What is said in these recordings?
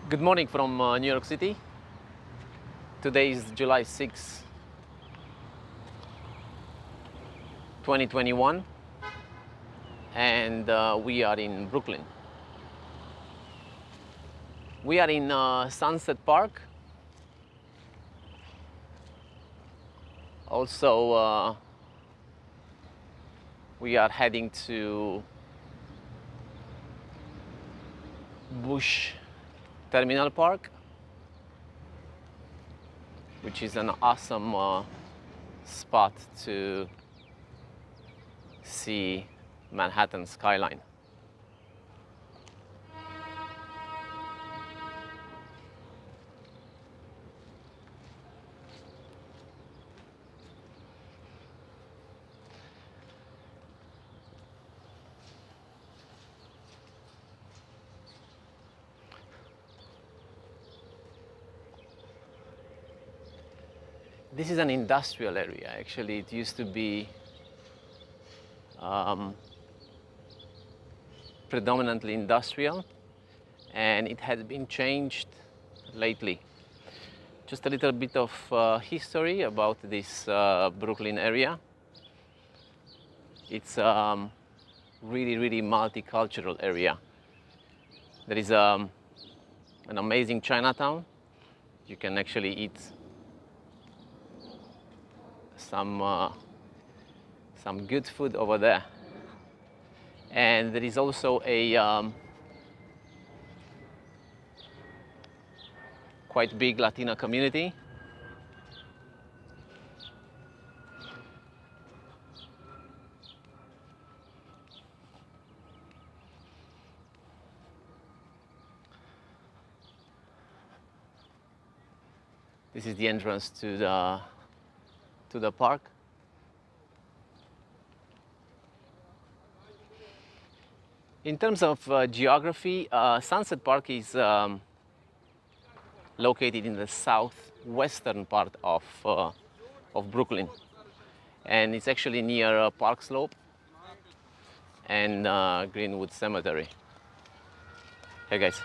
Good morning from New York City. Today is July 6, 2021, and we are in Brooklyn. We are in Sunset Park. Also, we are heading to Bush Terminal Park, which is an awesome spot to see Manhattan skyline. This is an industrial area. Actually, it used to be predominantly industrial, and it has been changed lately. Just a little bit of history about this Brooklyn area. It's really multicultural area. There is an amazing Chinatown. You can actually eat some good food over there, and there is also a quite big Latino community. This is the entrance to the park. In terms of geography, Sunset Park is located in the southwestern part of Brooklyn, and it's actually near Park Slope and Greenwood Cemetery. Hey guys,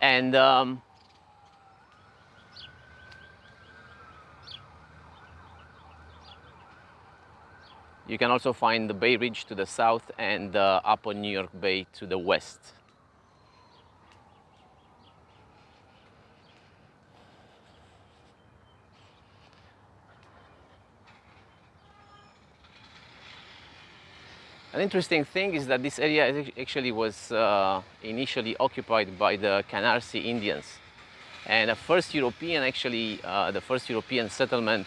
and you can also find the Bay Ridge to the south and Upper New York Bay to the west. An interesting thing is that this area actually was initially occupied by the Canarsie Indians, and the first European settlement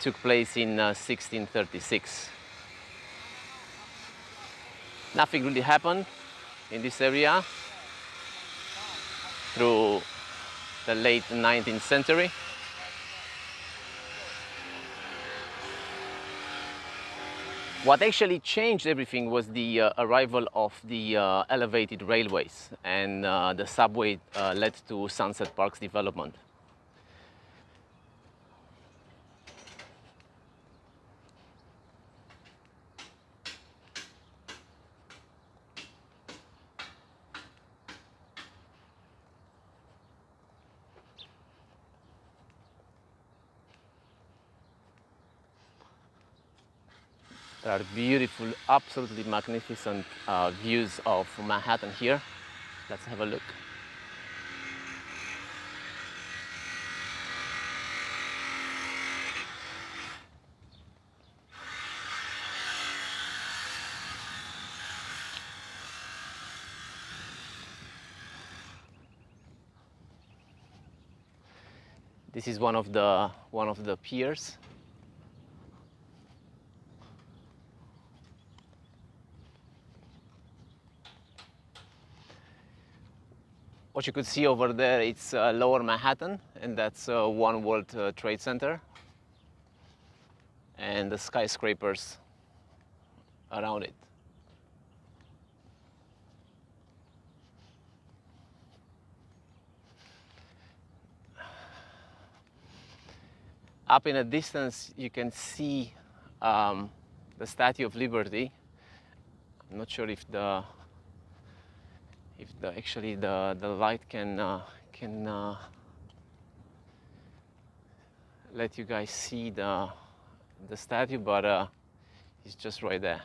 took place in 1636. Nothing really happened in this area through the late 19th century. What actually changed everything was the arrival of the elevated railways, and the subway led to Sunset Park's development. There are beautiful, absolutely magnificent views of Manhattan here. Let's have a look. This is one of the piers. What you could see over there, it's Lower Manhattan, and that's One World Trade Center, and the skyscrapers around it. Up in a distance, you can see the Statue of Liberty. I'm not sure if the if actually the light can let you guys see the statue, but it's just right there.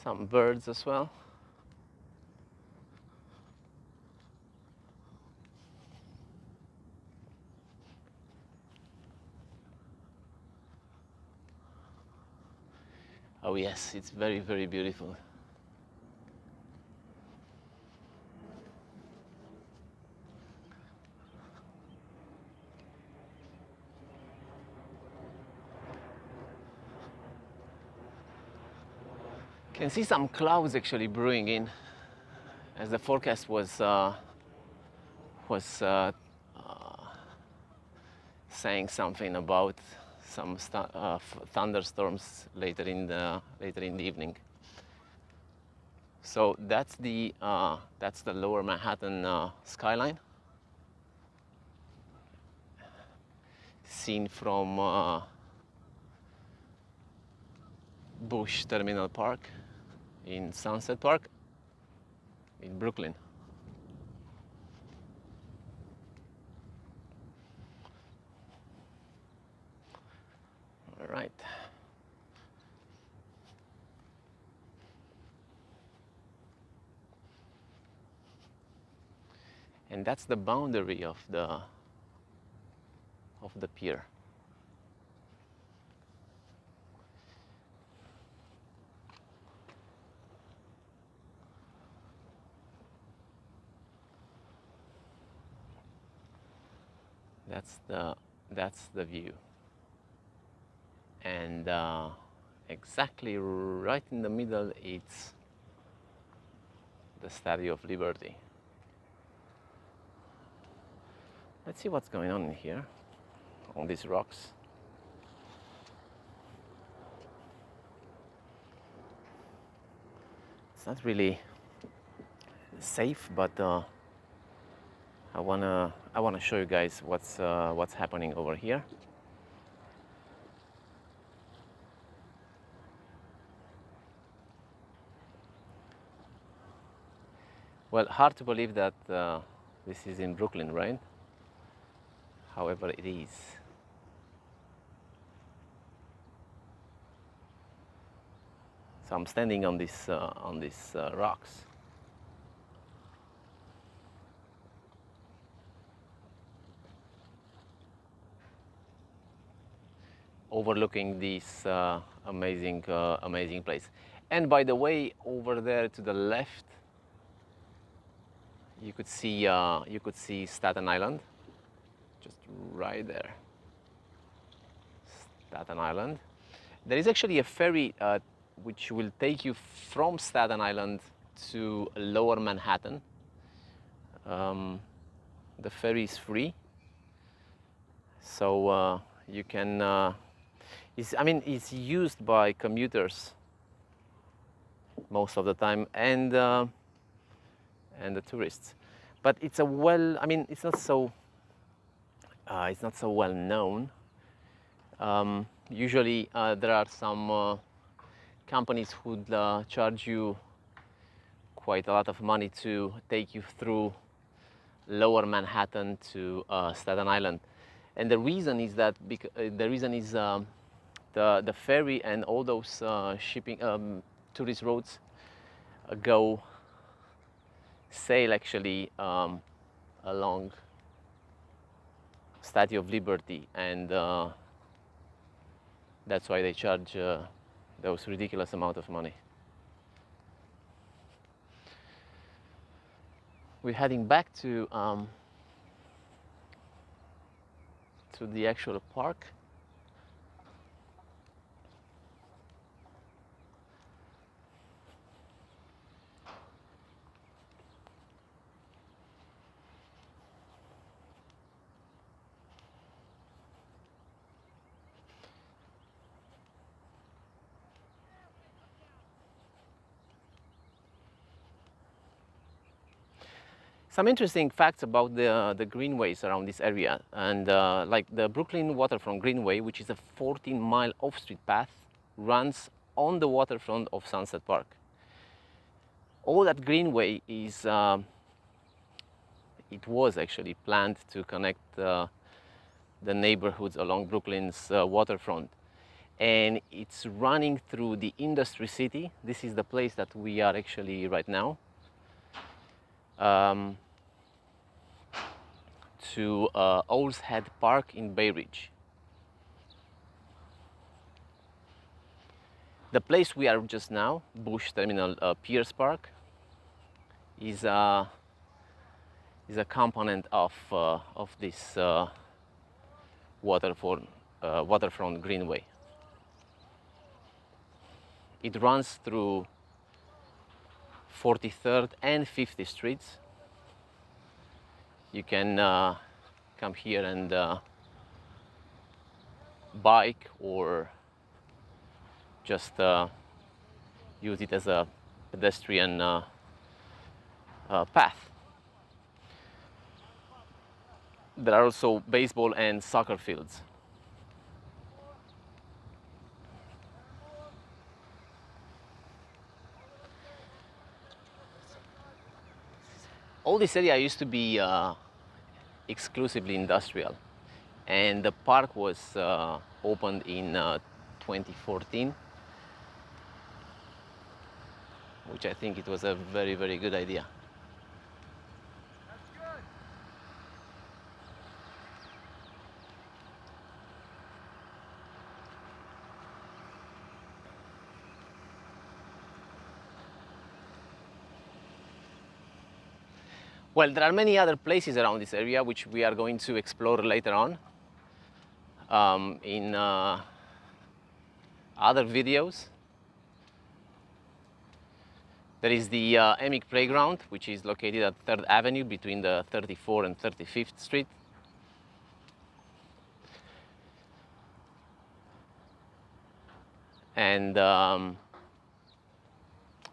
Some birds as well. Oh yes, it's very, very beautiful. Can see some clouds actually brewing in, as the forecast was saying something about some thunderstorms later in the evening. So that's the Lower Manhattan skyline, seen from Bush Terminal Park in Sunset Park in Brooklyn. All right. And that's the boundary of the pier. That's the view. And exactly right in the middle, it's the Statue of Liberty. Let's see what's going on in here, on these rocks. It's not really safe, but I wanna show you guys what's happening over here. Well, hard to believe that this is in Brooklyn, right? However, it is. So I'm standing on these rocks. Overlooking this amazing place. And by the way, over there to the left, you could see Staten Island, just right there. Staten Island. There is actually a ferry which will take you from Staten Island to Lower Manhattan. The ferry is free, so you can. It's used by commuters most of the time, and the tourists. But it's it's not so well known. Usually there are some companies who charge you quite a lot of money to take you through Lower Manhattan to Staten Island, and the reason is that the ferry and all those shipping tourist roads sail actually along Statue of Liberty, and that's why they charge those ridiculous amount of money. We're heading back to the actual park. Some interesting facts about the greenways around this area, and like the Brooklyn Waterfront Greenway, which is a 14-mile off-street path, runs on the waterfront of Sunset Park. All that greenway is, it was actually planned to connect the neighborhoods along Brooklyn's waterfront, and it's running through the industry city. This is the place that we are actually right now. To Owl's Head Park in Bay Ridge. The place we are just now, Bush Terminal Piers Park, is a component of this waterfront greenway. It runs through 43rd and 50th Streets. You can come here and bike or just use it as a pedestrian path. There are also baseball and soccer fields. All this area used to be exclusively industrial, and the park was opened in 2014, which I think it was a very, very good idea. Well, there are many other places around this area which we are going to explore later on in other videos. There is the Emic Playground, which is located at 3rd Avenue between the 34th and 35th Street. And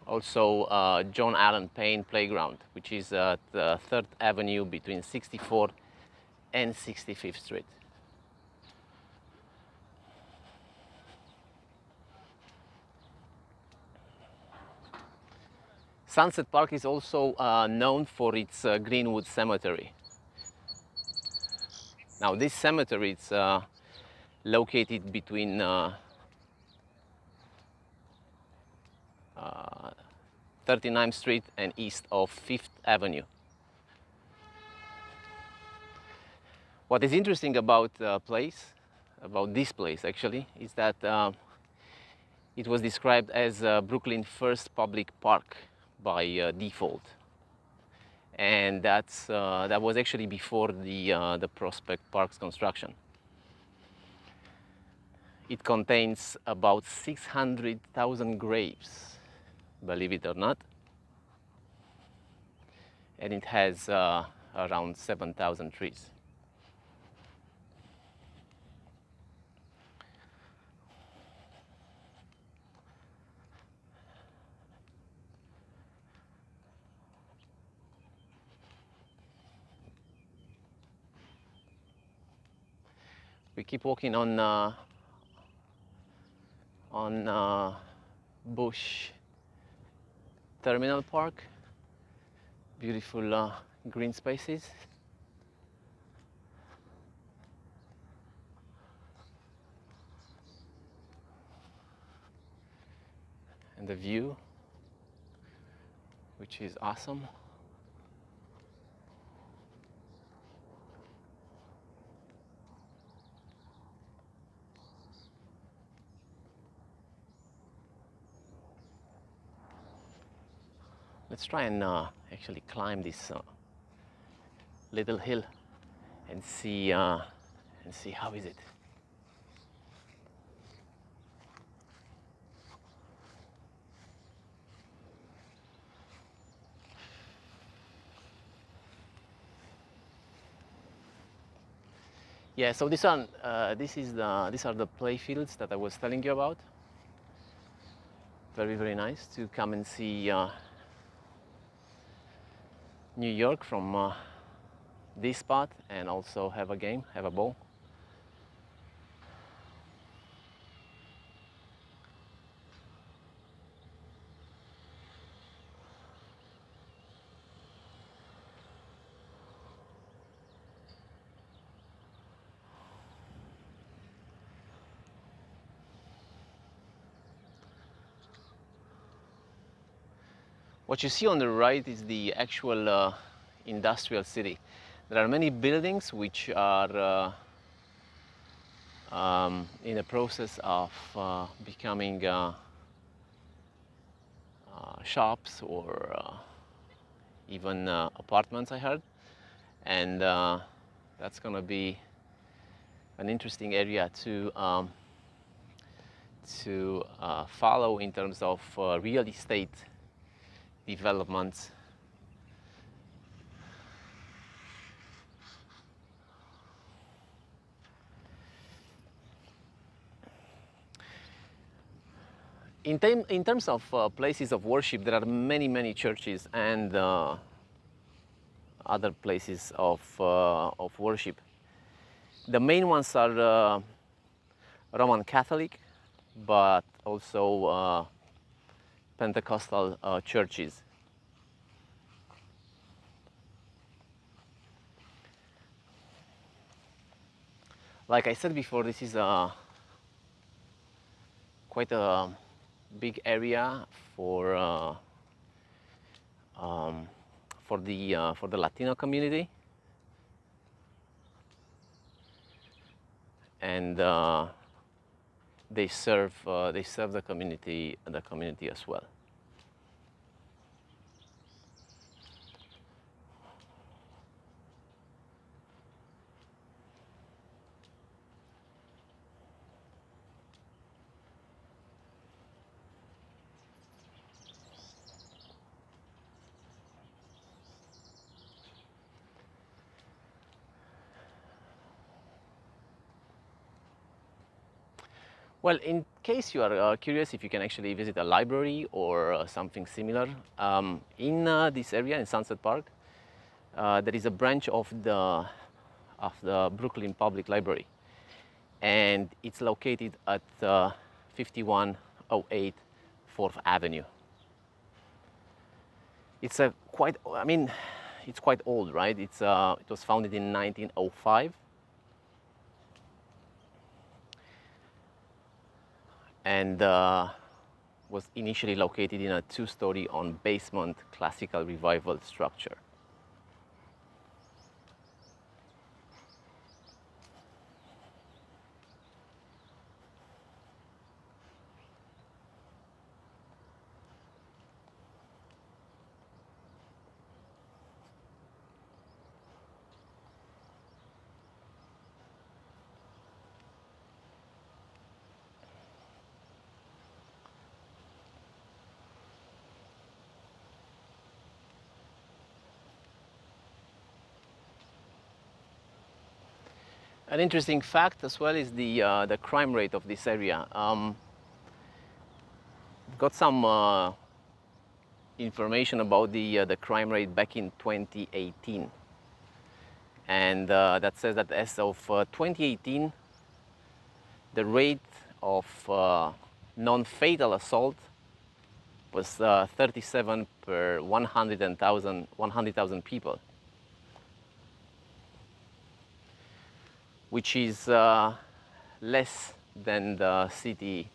also John Allen Payne Playground, which is at 3rd Avenue between 64th and 65th Street. Sunset Park is also known for its Greenwood Cemetery. Now this cemetery is located between 39th Street and east of 5th Avenue. What is interesting about this place actually, is that it was described as Brooklyn's first public park by default, and that was actually before the Prospect Park's construction. It contains about 600,000 graves, believe it or not, and it has around 7,000 trees. We keep walking on Bush Terminal Park. Beautiful green spaces. And the view, which is awesome. Let's try and actually climb this little hill and see how is it. Yeah, so these are the play fields that I was telling you about. Very, very nice to come and see New York from this spot and also have a game, have a ball. What you see on the right is the actual industrial city. There are many buildings which are in the process of becoming shops or even apartments, I heard. And that's going to be an interesting area to follow in terms of real estate developments. In terms of places of worship, there are many churches and other places of worship. The main ones are Roman Catholic, but also Pentecostal churches. Like I said before, this is quite a big area for the Latino community, and they serve the community as well. Well, in case you are curious if you can actually visit a library or something similar, in this area in Sunset Park, there is a branch of the Brooklyn Public Library, and it's located at 5108 4th Avenue. It's it's quite old, right? It was founded in 1905. And was initially located in a two-story on basement classical revival structure. An interesting fact as well is the crime rate of this area. Got some information about the crime rate back in 2018, and that says that as of 2018, the rate of non-fatal assault was 37 per 100,000 people, which is less than the city,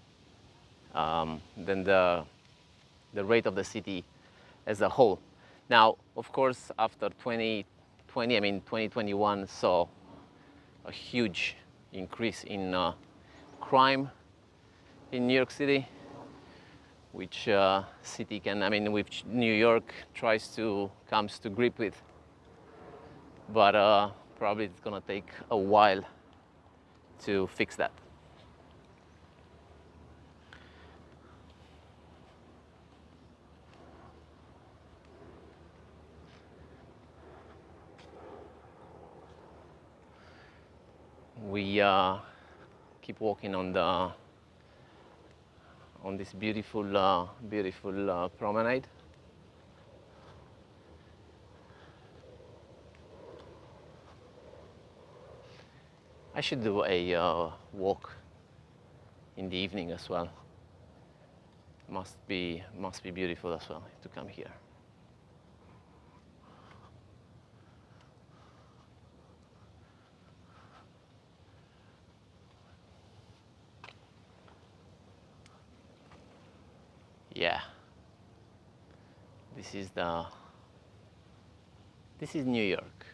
than the rate of the city as a whole. Now, of course, after 2021 saw a huge increase in crime in New York City, which which New York comes to grip with, but probably it's gonna take a while to fix that. We keep walking on this beautiful promenade. I should do a walk in the evening as well. Must be beautiful as well to come here. Yeah. This is New York.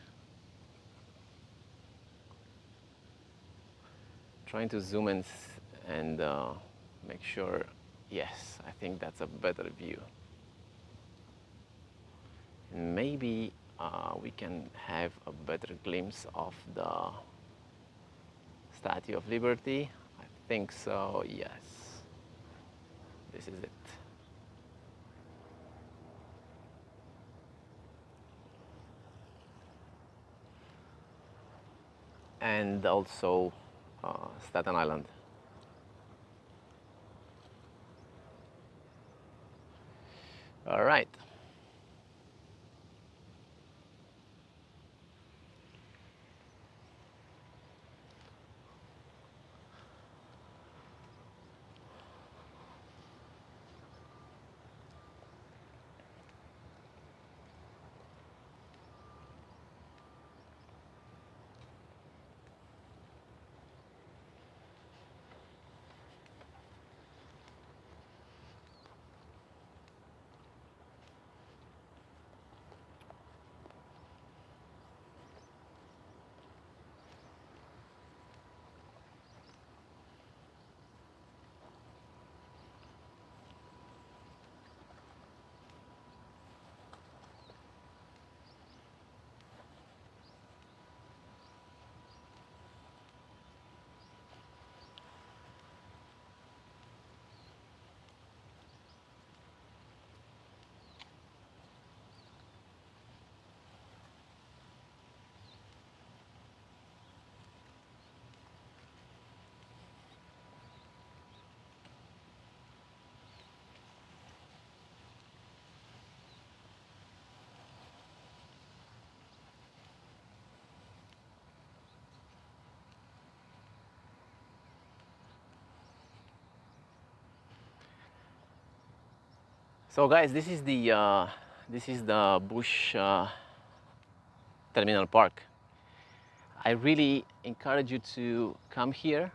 Trying to zoom in and make sure. Yes, I think that's a better view. And maybe we can have a better glimpse of the Statue of Liberty. I think so, yes. This is it. And also Staten Island. All right. So guys, this is the Bush Terminal Park. I really encourage you to come here.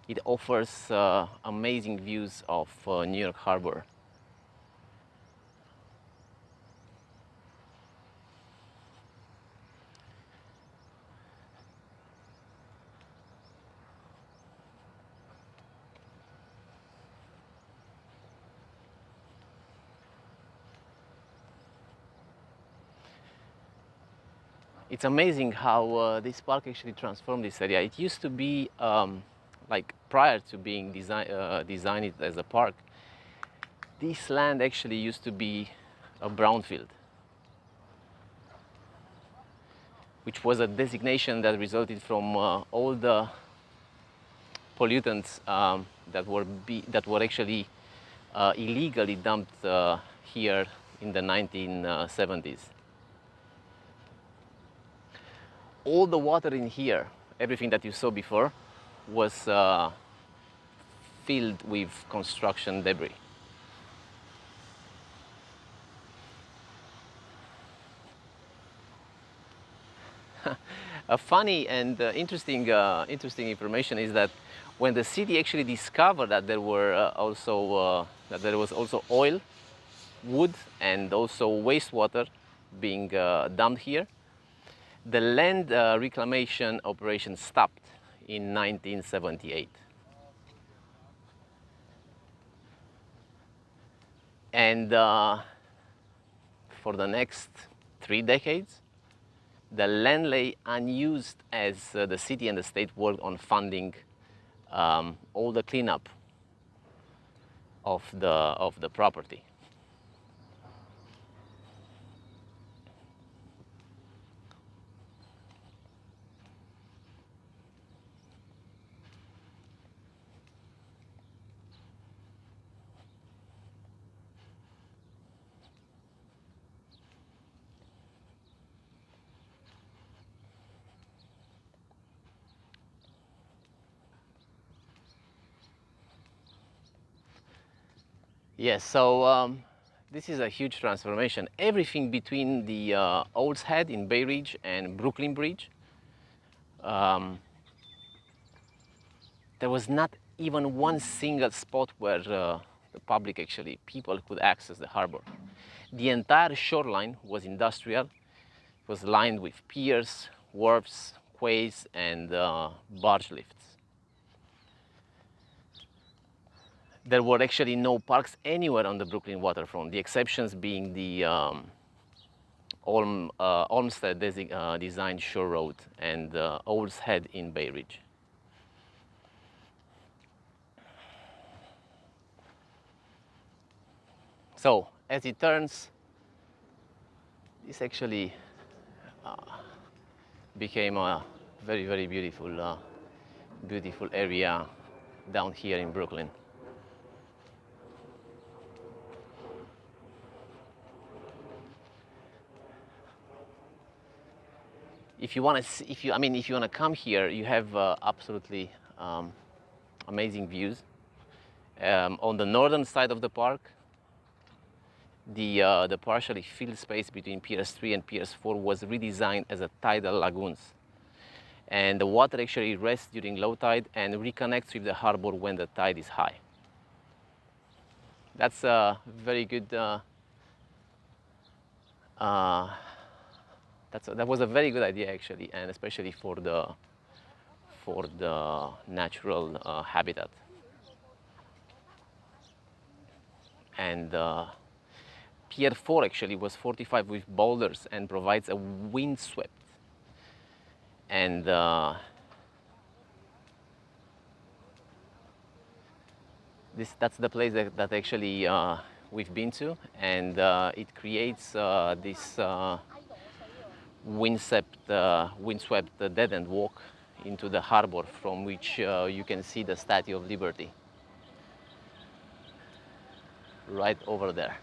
It offers amazing views of New York Harbor. It's amazing how this park actually transformed this area. It used to be, like prior to being designed as a park, this land actually used to be a brownfield, which was a designation that resulted from all the pollutants that were actually illegally dumped here in the 1970s. All the water in here, everything that you saw before, was filled with construction debris. A funny and interesting information is that when the city actually discovered that there was also oil, wood, and also wastewater being dumped here, the land reclamation operation stopped in 1978. And for the next 3 decades, the land lay unused as the city and the state worked on funding all the cleanup of the property. Yes, so this is a huge transformation. Everything between the Owl's Head in Bay Ridge and Brooklyn Bridge, um, there was not even one single spot where the public actually, people could access the harbor. The entire shoreline was industrial. It was lined with piers, wharfs, quays, and barge lifts. There were actually no parks anywhere on the Brooklyn waterfront, the exceptions being the Olmsted designed shore road and Owl's Head in Bay Ridge. So as it turns, this actually became a very, very beautiful, beautiful area down here in Brooklyn. If you want to, if you want to come here, you have absolutely amazing views. On the northern side of the park, the partially filled space between Piers 3 and Piers 4 was redesigned as a tidal lagoons. And the water actually rests during low tide and reconnects with the harbor when the tide is high. That's a very good, that was a very good idea actually, and especially for the natural habitat. And Pier 4 actually was fortified with boulders and provides a windswept and that's the place that actually we've been to, and it creates this windswept dead-end walk into the harbor from which you can see the Statue of Liberty right over there.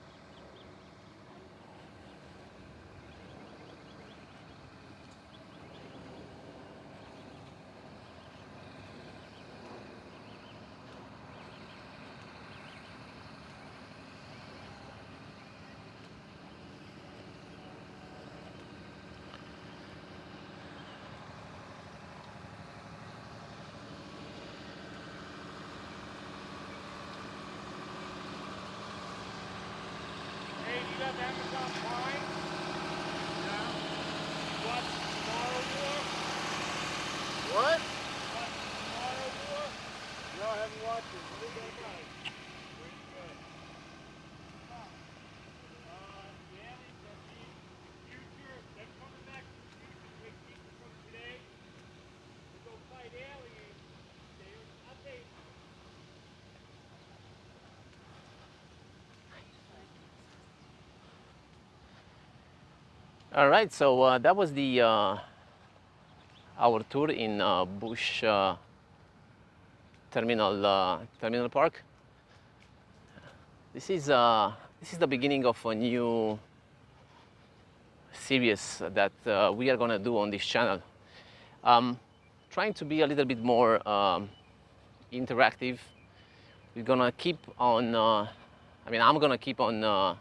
What? No, I haven't watched it. All right, so that was the our tour in Bush Terminal Park. This is the beginning of a new series that we are gonna do on this channel. Trying to be a little bit more interactive. We're gonna keep on. I'm gonna keep on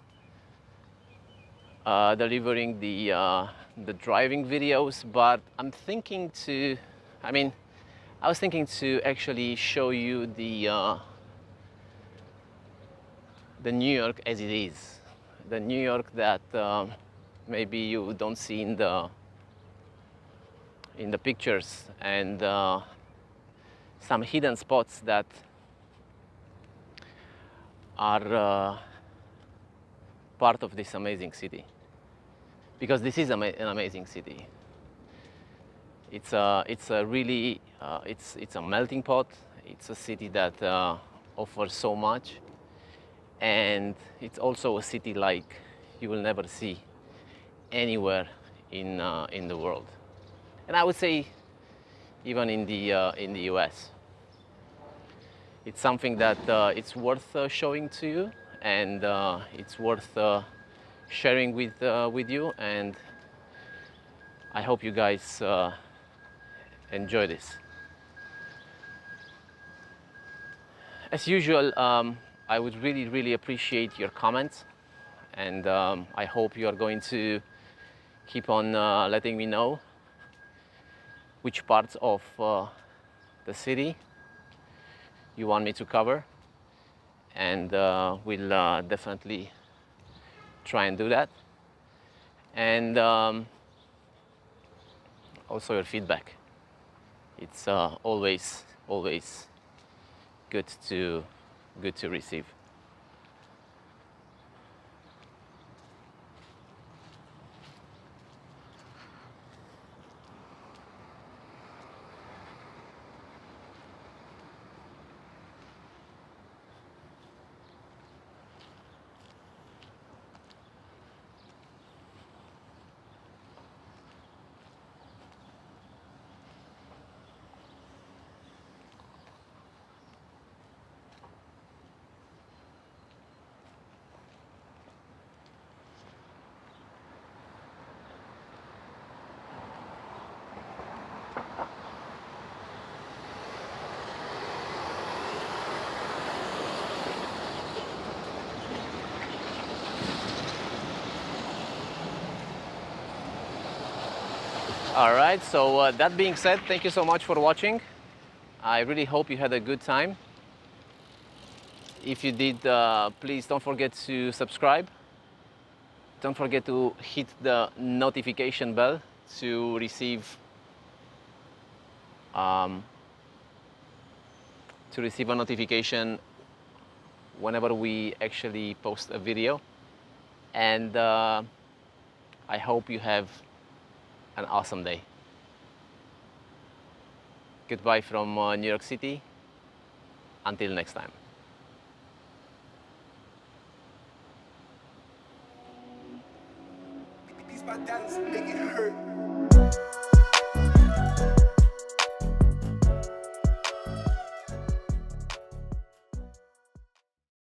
delivering the driving videos, but I'm thinking to. I was thinking to actually show you the New York as it is, the New York that maybe you don't see in the pictures, and some hidden spots that are part of this amazing city, because this is an amazing city. It's a really it's a melting pot. It's a city that offers so much, and it's also a city like you will never see anywhere in the world, and I would say even in the US. It's something that it's worth showing to you, and it's worth sharing with you, and I hope you guys enjoy this. As usual, I would really, really appreciate your comments, and I hope you are going to keep on letting me know which parts of the city you want me to cover, and we'll definitely try and do that. And also your feedback. It's always good to receive. All right, so that being said, thank you so much for watching. I really hope you had a good time. If you did, please don't forget to subscribe. Don't forget to hit the notification bell to receive a notification whenever we actually post a video. And I hope you have an awesome day. Goodbye from New York City. Until next time.